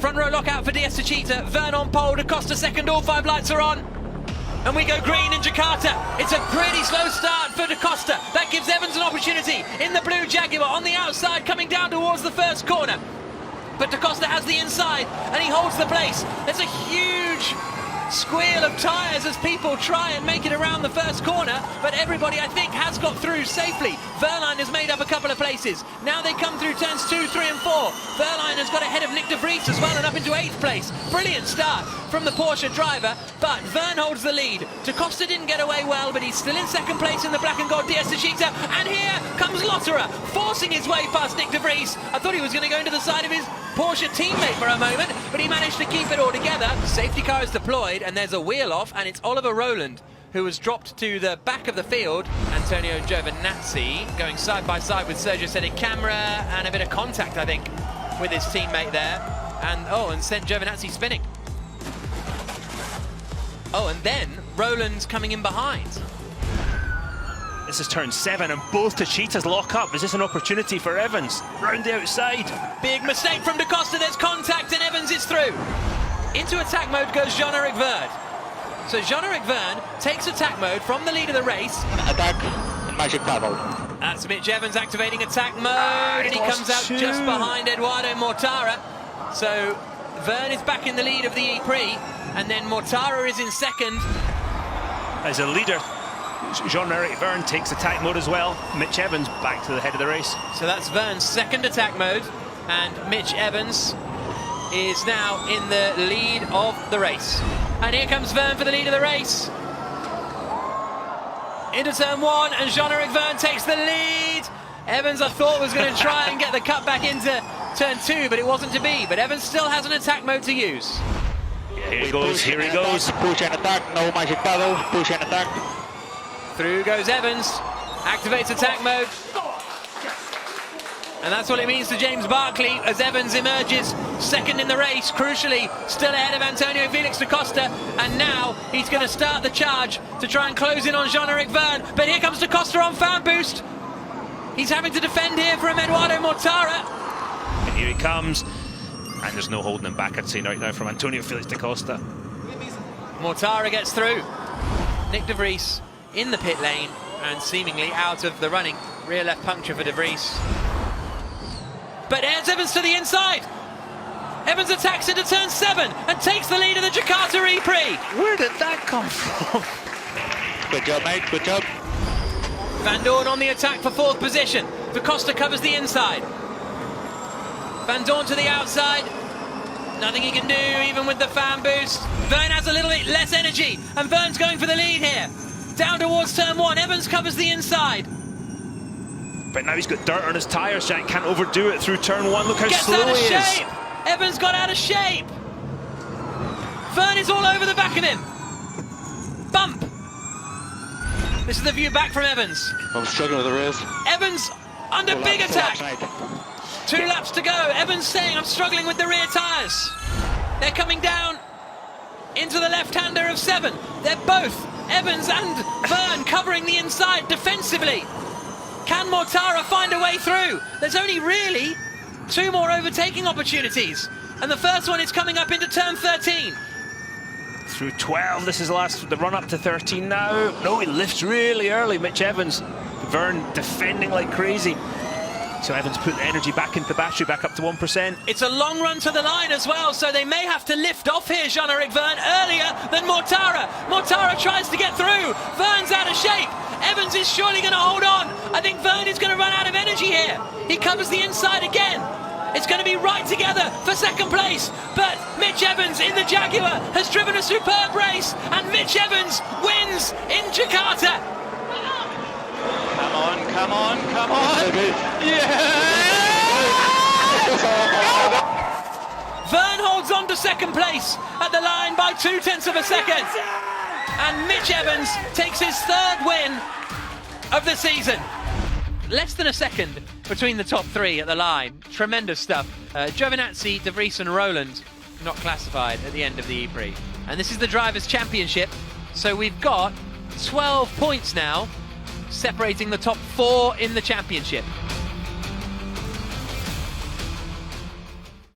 Front row lockout for DS Cheetah. Vern on pole, Da Costa second, all 5 lights are on. And we go green in Jakarta. It's a pretty slow start for Da Costa. That gives Evans an opportunity in the blue Jaguar on the outside, coming down towards the first corner. But Da Costa has the inside and he holds the place. There's a huge squeal of tyres as people try and make it around the first corner, but everybody, I think, has got through safely. Verline has made up a couple of places. Now they come through turns 2, 3 and 4. Verline has got ahead of Nick de Vries as well and up into 8th place. Brilliant start from the Porsche driver, but Vern holds the lead. Da Costa didn't get away well, but he's still in 2nd place in the black and gold DS Cheetah. And here comes Lotterer, forcing his way past Nick de Vries. I thought he was going to go into the side of his Porsche teammate for a moment, but he managed to keep it all together. Safety car is deployed and there's a wheel off, and it's Oliver Rowland who was dropped to the back of the field. Antonio Giovinazzi going side by side with Sergio Senic camera, and a bit of contact, I think, with his teammate there. And sent Giovinazzi spinning. Oh, and then Rowland's coming in behind. This is turn 7 and both Cheetahs lock up. Is this an opportunity for Evans? Round the outside. Big mistake from Da Costa, there's contact and Evans is through. Into attack mode goes Jean-Eric Verne. So Jean-Eric Verne takes attack mode from the lead of the race. Attack and magic paddle. That's Mitch Evans activating attack mode, and he comes out just behind Eduardo Mortara. So Verne is back in the lead of the E-Prix, and then Mortara is in 2nd. As a leader, Jean-Eric Verne takes attack mode as well. Mitch Evans back to the head of the race. So that's Verne's 2nd attack mode, and Mitch Evans is now in the lead of the race. And here comes Verne for the lead of the race. Into turn 1, and Jean-Eric Verne takes the lead. Evans, I thought, was going to try and get the cut back into turn 2, but it wasn't to be. But Evans still has an attack mode to use. Yeah, here he goes, here he goes. Push and attack, no magic paddle, push and attack. Through goes Evans, activates attack mode. And that's what it means to James Barclay as Evans emerges 2nd in the race, crucially still ahead of Antonio Felix da Costa. And now he's going to start the charge to try and close in on Jean-Eric Verne. But here comes da Costa on fan boost. He's having to defend here from Eduardo Mortara. And here he comes. And there's no holding him back, I'd say, right now from Antonio Felix da Costa. Mortara gets through. Nick de Vries in the pit lane and seemingly out of the running. Rear left puncture for de Vries. But here's Evans to the inside. Evans attacks into turn 7 and takes the lead of the Jakarta E-Prix. Where did that come from? Good job, mate, good job. Van Dorn on the attack for 4th position. Da Costa covers the inside. Van Dorn to the outside. Nothing he can do, even with the fan boost. Verne has a little bit less energy, and Verne's going for the lead here. Down towards turn 1, Evans covers the inside. But now he's got dirt on his tyres, Jack. Can't overdo it through turn 1. Look how Gets slow out of he is. shape. Evans got out of shape. Verne is all over the back of him. Bump. This is the view back from Evans. I'm struggling with the race. Evans under big attack. 2 laps to go. Evans saying, I'm struggling with the rear tyres. They're coming down into the left-hander of 7. They're both, Evans and Verne, covering the inside defensively. Can Mortara find a way through? There's only really 2 more overtaking opportunities. And the first one is coming up into turn 13. Through 12, this is the run up to 13 now. No, he lifts really early, Mitch Evans. Verne defending like crazy. So Evans put the energy back into the battery, back up to 1%. It's a long run to the line as well, so they may have to lift off here, Jean-Eric Verne, earlier than Mortara. Mortara tries to get through. Verne's out of shape. Evans is surely going to hold on. I think Verne is going to run out of energy here. He covers the inside again. It's going to be right together for 2nd place. But Mitch Evans in the Jaguar has driven a superb race, and Mitch Evans wins in Jakarta. Come on, come on, come on. Verne holds on to 2nd place at the line by 0.2 of a second. And Mitch Evans takes his 3rd win of the season. Less than a second between the top 3 at the line. Tremendous stuff. Giovinazzi, de Vries and Rowland not classified at the end of the E-Prix. And this is the Drivers' Championship. So we've got 12 points now separating the top 4 in the championship.